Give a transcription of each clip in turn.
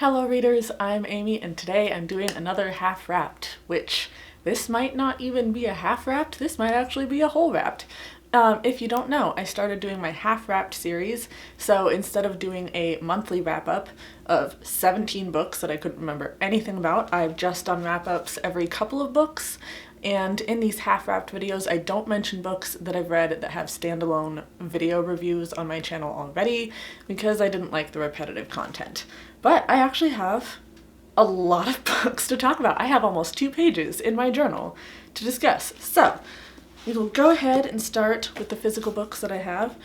Hello readers, I'm Amy and today I'm doing another half wrapped, which this might not even be a half wrapped, this might actually be a whole wrapped. If you don't know, I started doing my half wrapped series, so instead of doing a monthly wrap up of 17 books that I couldn't remember anything about, I've just done wrap ups every couple of books. And in these half-wrapped videos, I don't mention books that I've read that have standalone video reviews on my channel already because I didn't like the repetitive content. But I actually have a lot of books to talk about. I have almost 2 pages in my journal to discuss. So we will go ahead and start with the physical books that I have.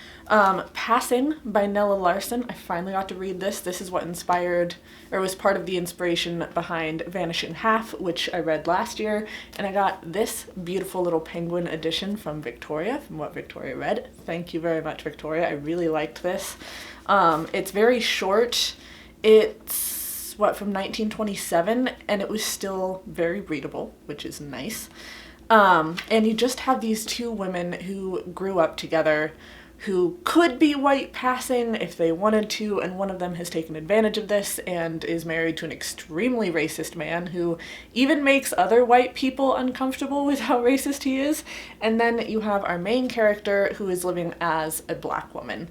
Passing by Nella Larson. I finally got to read this. This is what inspired, or was part of the inspiration behind Vanishing Half, which I read last year. And I got this beautiful little penguin edition from Victoria, from what Victoria read. Thank you very much, Victoria. I really liked this. It's very short. It's, from 1927, and it was still very readable, which is nice. And you just have these 2 women who grew up together who could be white passing if they wanted to, and one of them has taken advantage of this and is married to an extremely racist man who even makes other white people uncomfortable with how racist he is. And then you have our main character who is living as a black woman.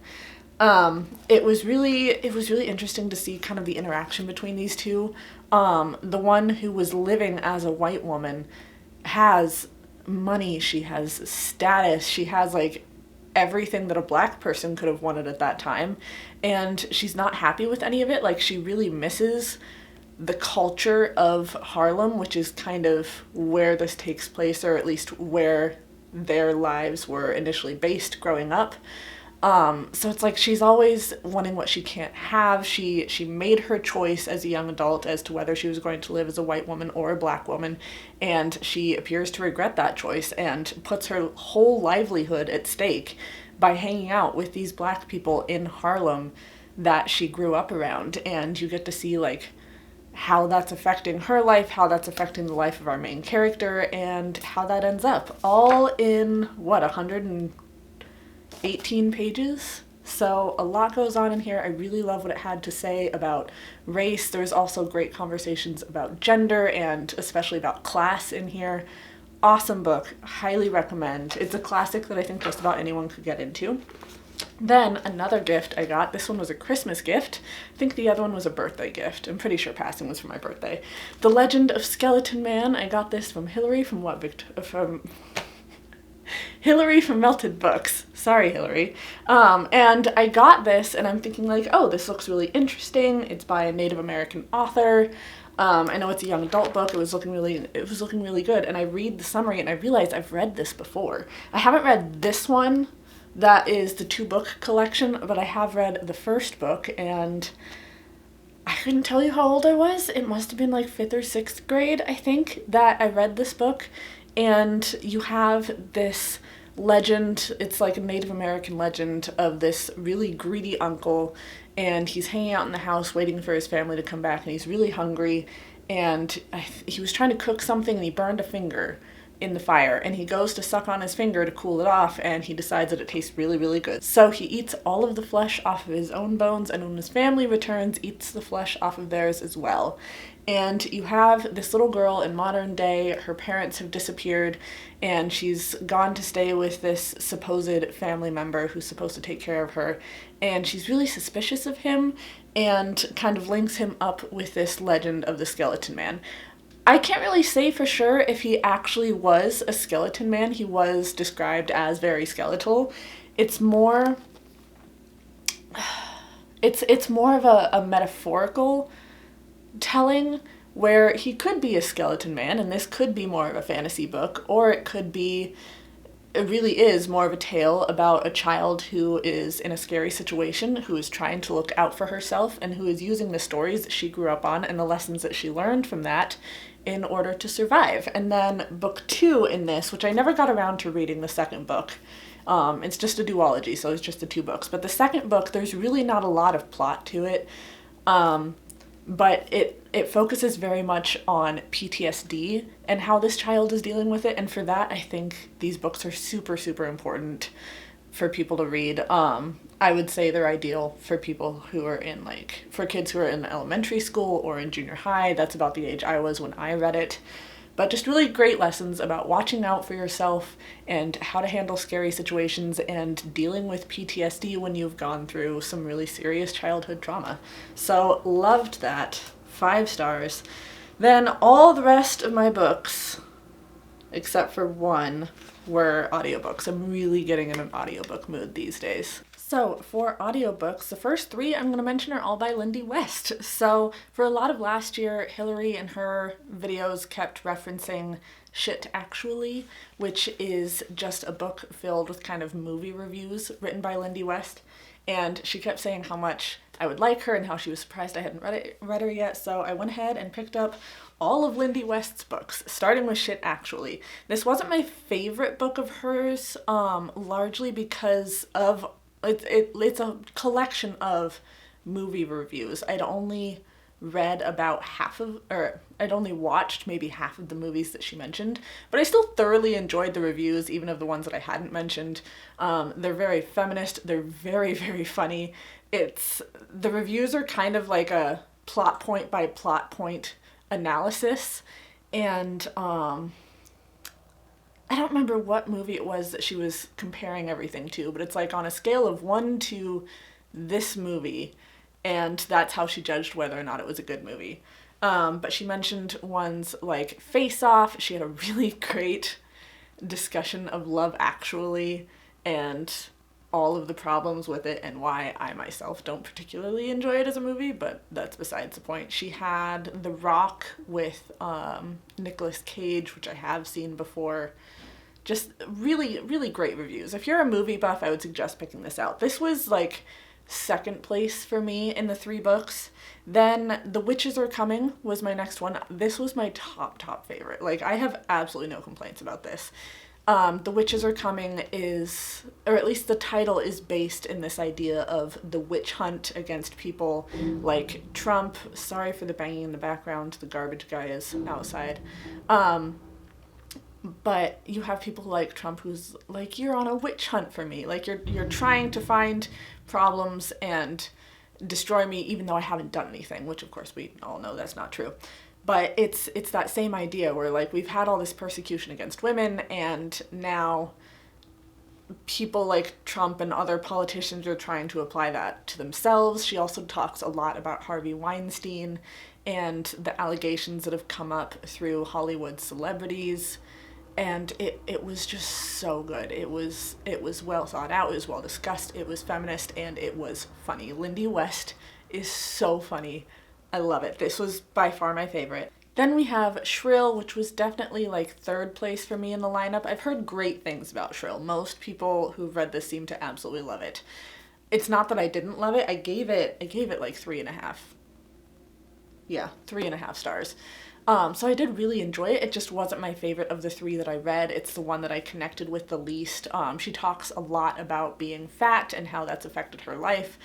It was really interesting to see kind of the interaction between these 2. The one who was living as a white woman has money, she has status, she has like everything that a black person could have wanted at that time, and she's not happy with any of it. Like, she really misses the culture of Harlem, which is kind of where this takes place, or at least where their lives were initially based growing up. So it's like she's always wanting what she can't have. She made her choice as a young adult as to whether she was going to live as a white woman or a black woman, and she appears to regret that choice and puts her whole livelihood at stake by hanging out with these black people in Harlem that she grew up around. And you get to see like how that's affecting her life, how that's affecting the life of our main character, and how that ends up all in 118 pages. So a lot goes on in here. I really love what it had to say about race. There's also great conversations about gender and especially about class in here. Awesome book. Highly recommend. It's a classic that I think just about anyone could get into. Then another gift I got. This one was a Christmas gift. I think the other one was a birthday gift. I'm pretty sure Passing was for my birthday. The Legend of Skeleton Man. I got this from Hillary from Hillary from Melted Books. Sorry, Hillary. And I got this and I'm thinking like, oh, this looks really interesting. It's by a Native American author. I know it's a young adult book. It was looking really good. And I read the summary and I realized I've read this before. I haven't read this one. That is the 2-book collection, but I have read the first book, and I couldn't tell you how old I was. It must have been like 5th or 6th grade, I think, that I read this book. And you have this legend, it's like a Native American legend of this really greedy uncle, and he's hanging out in the house waiting for his family to come back, and he's really hungry, and he was trying to cook something and he burned a finger in the fire, and he goes to suck on his finger to cool it off, and he decides that it tastes really, really good. So he eats all of the flesh off of his own bones, and when his family returns, eats the flesh off of theirs as well. And you have this little girl in modern day. Her parents have disappeared, and she's gone to stay with this supposed family member who's supposed to take care of her, and she's really suspicious of him and kind of links him up with this legend of the Skeleton Man. I can't really say for sure if he actually was a skeleton man. He was described as very skeletal. It's more of a metaphorical telling where he could be a skeleton man, and this could be more of a fantasy book, or it really is more of a tale about a child who is in a scary situation, who is trying to look out for herself, and who is using the stories that she grew up on and the lessons that she learned from that in order to survive. And then book 2 in this, which I never got around to reading the second book. It's just a duology, so it's just the 2 books. But the second book, there's really not a lot of plot to it. But it focuses very much on PTSD and how this child is dealing with it. And for that, I think these books are super, super important for people to read. I would say they're ideal for people who are in for kids who are in elementary school or in junior high. That's about the age I was when I read it. But just really great lessons about watching out for yourself and how to handle scary situations and dealing with PTSD when you've gone through some really serious childhood trauma. So loved that. 5 stars. Then all the rest of my books, except for one, were audiobooks. I'm really getting in an audiobook mood these days. So for audiobooks, the first 3 I'm going to mention are all by Lindy West. So for a lot of last year, Hillary in her videos kept referencing Shit Actually, which is just a book filled with kind of movie reviews written by Lindy West. And she kept saying how much I would like her and how she was surprised I hadn't read her yet. So I went ahead and picked up all of Lindy West's books, starting with Shit Actually. This wasn't my favorite book of hers, largely because of it's a collection of movie reviews. I'd only watched maybe half of the movies that she mentioned, but I still thoroughly enjoyed the reviews, even of the ones that I hadn't mentioned. They're very feminist. They're very, very funny. The reviews are kind of like a plot point by plot point analysis, and I don't remember what movie it was that she was comparing everything to, but it's like on a scale of 1 to this movie, and that's how she judged whether or not it was a good movie. But she mentioned ones like Face Off. She had a really great discussion of Love Actually and all of the problems with it and why I myself don't particularly enjoy it as a movie, but that's besides the point. She had The Rock with Nicolas Cage, which I have seen before. Just really, really great reviews. If you're a movie buff, I would suggest picking this out. This was like second place for me in the 3 books. Then The Witches Are Coming was my next one. This was my top favorite. Like, I have absolutely no complaints about this. The Witches Are Coming is, or at least the title is based in this idea of the witch hunt against people like Trump. Sorry for the banging in the background. The garbage guy is outside. But you have people like Trump who's like, you're on a witch hunt for me. Like, you're trying to find problems and destroy me even though I haven't done anything, which of course we all know that's not true. But it's that same idea where like we've had all this persecution against women, and now people like Trump and other politicians are trying to apply that to themselves. She also talks a lot about Harvey Weinstein and the allegations that have come up through Hollywood celebrities. And it was just so good. It was well thought out, it was well discussed, it was feminist, and it was funny. Lindy West is so funny. I love it. This was by far my favorite. Then we have Shrill, which was definitely like 3rd place for me in the lineup. I've heard great things about Shrill. Most people who've read this seem to absolutely love it. It's not that I didn't love it. I gave it like 3.5. Yeah, 3.5 stars. So I did really enjoy it. It just wasn't my favorite of the 3 that I read. It's the one that I connected with the least. She talks a lot about being fat and how that's affected her life.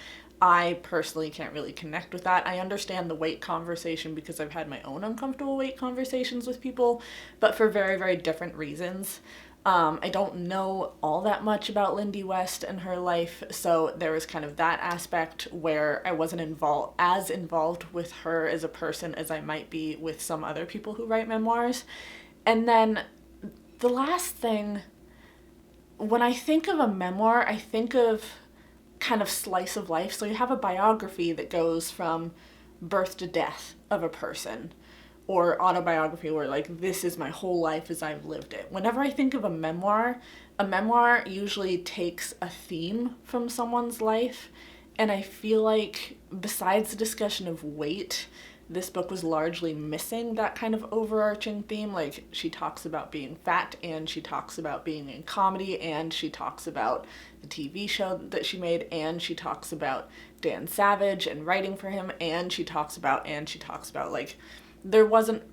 I personally can't really connect with that. I understand the weight conversation because I've had my own uncomfortable weight conversations with people, but for very, very different reasons. I don't know all that much about Lindy West and her life, so there was kind of that aspect where I wasn't as involved with her as a person as I might be with some other people who write memoirs. And then the last thing, when I think of a memoir, I think of kind of slice of life. So you have a biography that goes from birth to death of a person, or autobiography where like, this is my whole life as I've lived it. Whenever I think of a memoir usually takes a theme from someone's life, and I feel like besides the discussion of weight, this book was largely missing that kind of overarching theme. Like, she talks about being fat, and she talks about being in comedy, and she talks about the TV show that she made, and she talks about Dan Savage and writing for him, and she talks about, like, there wasn't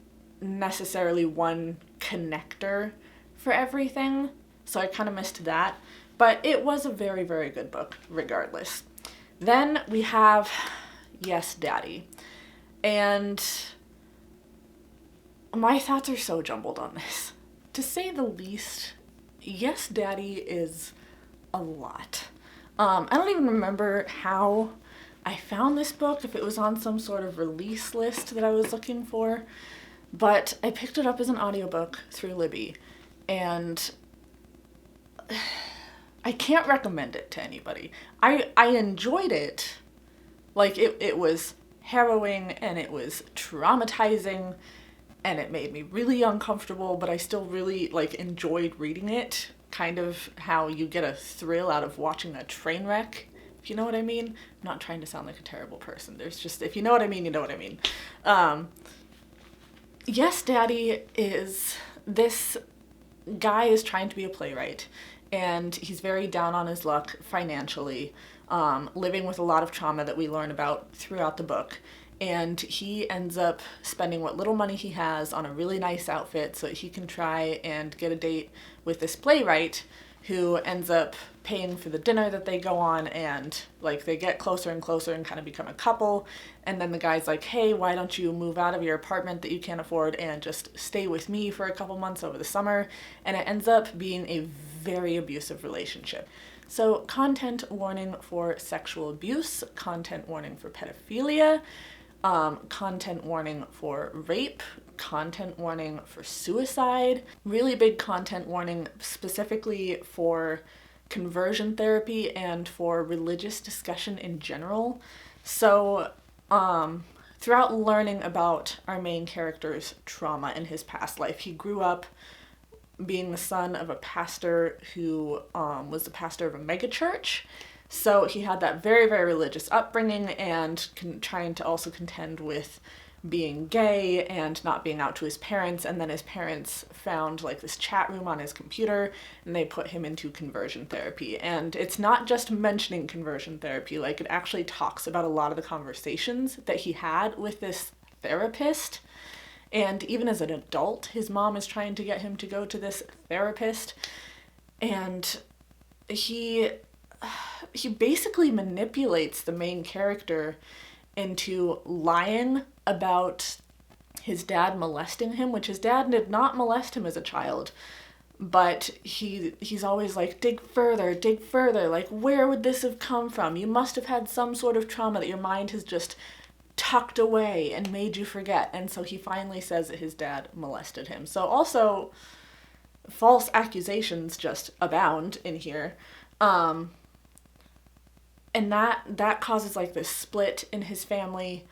necessarily one connector for everything, so I kind of missed that. But it was a very, very good book, regardless. Then we have Yes, Daddy. And my thoughts are so jumbled on this. To say the least, Yes, Daddy is a lot. I don't even remember how I found this book, if it was on some sort of release list that I was looking for, but I picked it up as an audiobook through Libby, and I can't recommend it to anybody. I enjoyed it. Like, it was harrowing, and it was traumatizing, and it made me really uncomfortable, but I still really, like, enjoyed reading it. Kind of how you get a thrill out of watching a train wreck, if you know what I mean. I'm not trying to sound like a terrible person. There's just, if you know what I mean, you know what I mean. Yes, Daddy is, this guy is trying to be a playwright, and he's very down on his luck financially, living with a lot of trauma that we learn about throughout the book. And he ends up spending what little money he has on a really nice outfit so that he can try and get a date with this playwright, who ends up paying for the dinner that they go on, and like they get closer and closer and kind of become a couple. And then the guy's like, hey, why don't you move out of your apartment that you can't afford and just stay with me for a couple months over the summer? And it ends up being a very abusive relationship. So content warning for sexual abuse, content warning for pedophilia, content warning for rape, content warning for suicide, really big content warning specifically for conversion therapy and for religious discussion in general. So, throughout learning about our main character's trauma in his past life, he grew up being the son of a pastor who was the pastor of a megachurch. So he had that very, very religious upbringing, and trying to also contend with being gay and not being out to his parents. And then his parents found like this chat room on his computer, and they put him into conversion therapy. And it's not just mentioning conversion therapy, like it actually talks about a lot of the conversations that he had with this therapist. And even as an adult, his mom is trying to get him to go to this therapist. And he basically manipulates the main character into lying about his dad molesting him, which his dad did not molest him as a child. But he's always like, dig further, like, where would this have come from? You must have had some sort of trauma that your mind has just tucked away and made you forget. And so he finally says that his dad molested him. So also, false accusations just abound in here. And that causes like this split in his family.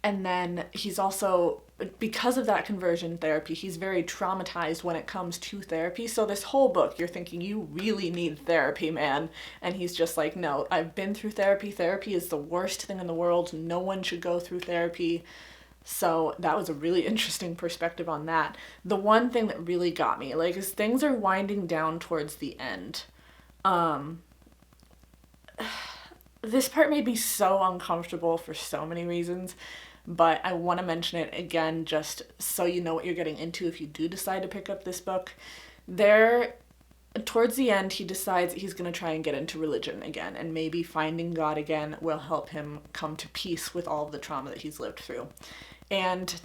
And then he's also, because of that conversion therapy, he's very traumatized when it comes to therapy. So this whole book, you're thinking, you really need therapy, man. And he's just like, no, I've been through therapy. Therapy is the worst thing in the world. No one should go through therapy. So that was a really interesting perspective on that. The one thing that really got me, like, as things are winding down towards the end, this part made me so uncomfortable for so many reasons, but I want to mention it again just so you know what you're getting into if you do decide to pick up this book. Towards the end, he decides he's going to try and get into religion again, and maybe finding God again will help him come to peace with all of the trauma that he's lived through. And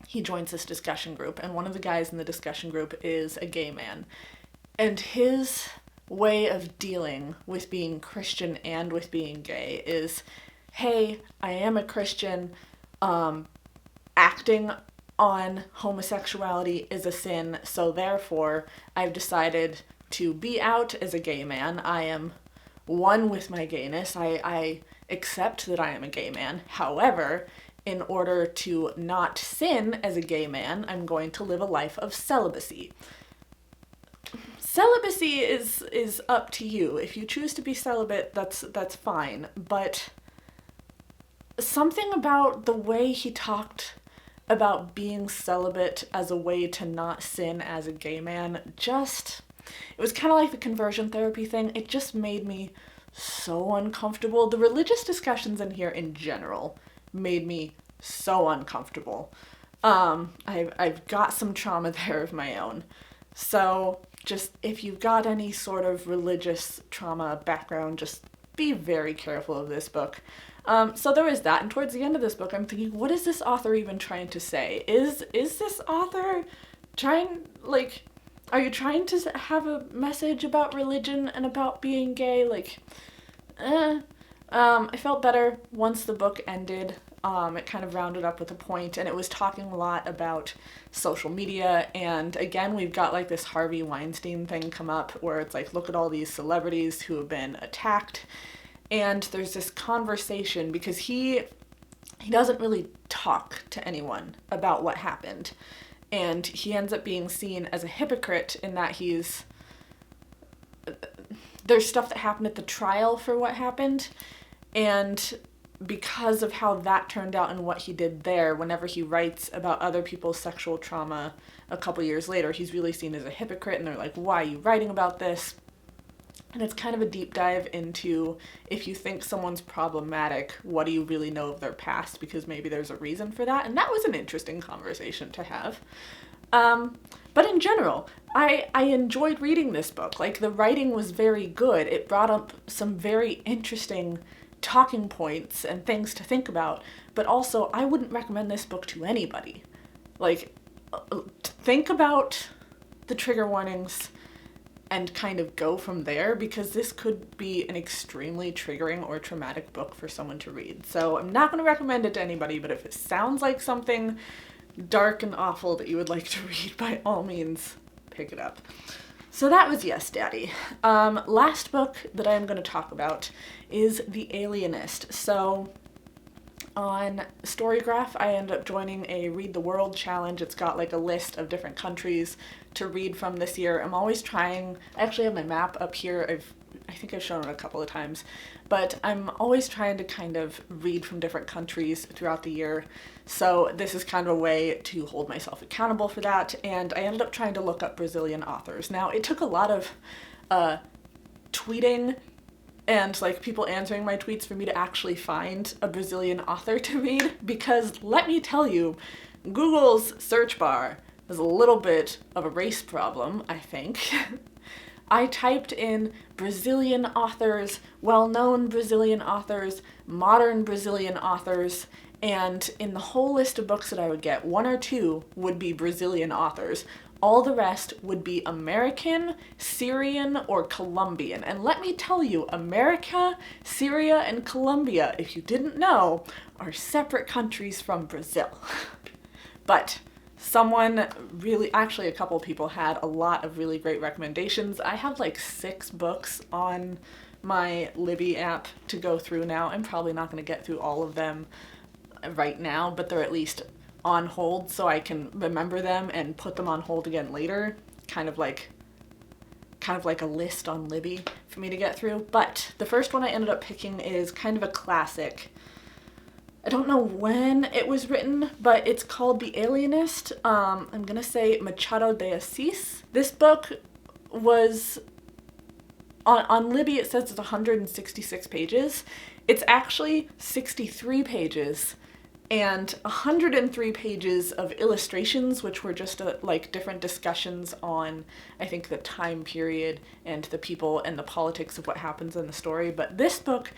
he joins this discussion group, and one of the guys in the discussion group is a gay man. And his way of dealing with being Christian and with being gay is, hey, I am a Christian, acting on homosexuality is a sin, so therefore I've decided to be out as a gay man. I am one with my gayness. I accept that I am a gay man. However, in order to not sin as a gay man, I'm going to live a life of celibacy. Celibacy is up to you. If you choose to be celibate, that's fine. But something about the way he talked about being celibate as a way to not sin as a gay man, it was kind of like the conversion therapy thing. It just made me so uncomfortable. The religious discussions in here in general made me so uncomfortable. I've got some trauma there of my own. So just, if you've got any sort of religious trauma background, just be very careful of this book. So there was that, and towards the end of this book, I'm thinking, what is this author even trying to say? Is this author trying, like, are you trying to have a message about religion and about being gay? Like, I felt better once the book ended. It kind of rounded up with a point, and it was talking a lot about social media. And again, we've got like this Harvey Weinstein thing come up where it's like, look at all these celebrities who have been attacked. And there's this conversation because he doesn't really talk to anyone about what happened. And he ends up being seen as a hypocrite in that there's stuff that happened at the trial for what happened, and because of how that turned out and what he did there, whenever he writes about other people's sexual trauma a couple years later, he's really seen as a hypocrite, and they're like, why are you writing about this? And it's kind of a deep dive into, if you think someone's problematic, what do you really know of their past? Because maybe there's a reason for that. And that was an interesting conversation to have. But in general, I enjoyed reading this book. Like, the writing was very good. It brought up some very interesting talking points and things to think about. But also, I wouldn't recommend this book to anybody. Like, think about the trigger warnings and kind of go from there, because this could be an extremely triggering or traumatic book for someone to read. So I'm not going to recommend it to anybody, but if it sounds like something dark and awful that you would like to read, by all means, pick it up. So that was Yes, Daddy. Last book that I'm going to talk about is The Alienist. So on Storygraph, I ended up joining a Read the World challenge. It's got like a list of different countries to read from this year. I'm always trying, I actually have my map up here. I think I've shown it a couple of times, but I'm always trying to kind of read from different countries throughout the year. So this is kind of a way to hold myself accountable for that. And I ended up trying to look up Brazilian authors. Now, it took a lot of tweeting and like people answering my tweets for me to actually find a Brazilian author to read, because let me tell you, Google's search bar is a little bit of a race problem, I think. I typed in Brazilian authors, well-known Brazilian authors, modern Brazilian authors, and in the whole list of books that I would get, 1 or 2 would be Brazilian authors. All the rest would be American, Syrian, or Colombian. And let me tell you, America, Syria, and Colombia, if you didn't know, are separate countries from Brazil. But someone really, actually a couple people had a lot of really great recommendations. I have like 6 books on my Libby app to go through now. I'm probably not going to get through all of them right now, but they're at least on hold so I can remember them and put them on hold again later. Kind of like a list on Libby for me to get through. But the first one I ended up picking is kind of a classic. I don't know when it was written, but it's called The Alienist. I'm gonna say Machado de Assis. This book was, on Libby it says it's 166 pages. It's actually 63 pages and 103 pages of illustrations, which were just like different discussions on, I think, the time period and the people and the politics of what happens in the story. But this book,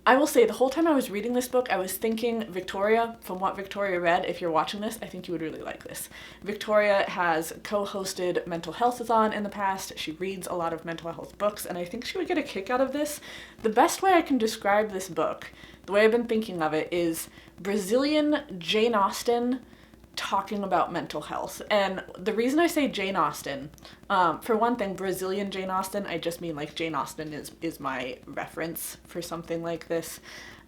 I will say, the whole time I was reading this book, I was thinking Victoria, from what Victoria read. If you're watching this, I think you would really like this. Victoria has co-hosted Mental Health-a-thon in the past. She reads a lot of mental health books, and I think she would get a kick out of this. The best way I can describe this book, the way I've been thinking of it, is Brazilian Jane Austen talking about mental health. And the reason I say Jane Austen, for one thing, Brazilian Jane Austen, I just mean like Jane Austen is my reference for something like this.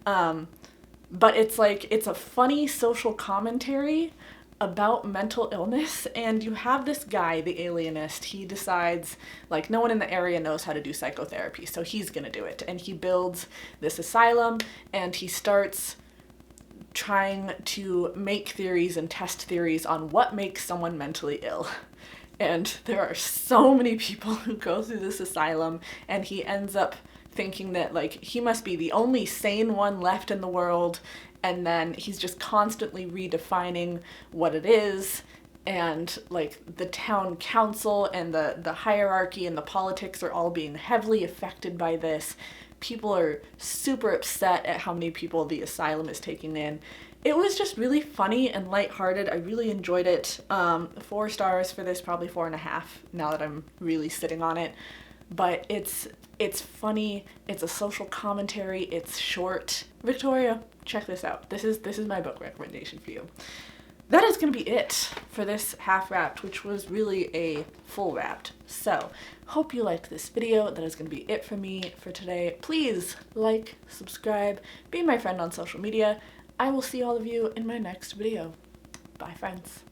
But it's like, it's a funny social commentary about mental illness, and you have this guy, the alienist. He decides, like, no one in the area knows how to do psychotherapy, so he's gonna do it. And he builds this asylum, and he starts trying to make theories and test theories on what makes someone mentally ill. And there are so many people who go through this asylum, and he ends up thinking that, like, he must be the only sane one left in the world, and then he's just constantly redefining what it is. And like the town council and the hierarchy and the politics are all being heavily affected by this. People are super upset at how many people the asylum is taking in. It was just really funny and lighthearted. I really enjoyed it. 4 stars for this, probably 4.5 now that I'm really sitting on it. But it's funny, it's a social commentary, it's short. Victoria, check this out. This is my book recommendation for you. That is going to be it for this half wrapped, which was really a full wrapped. So, hope you liked this video. That is going to be it for me for today. Please like, subscribe, be my friend on social media. I will see all of you in my next video. Bye, friends.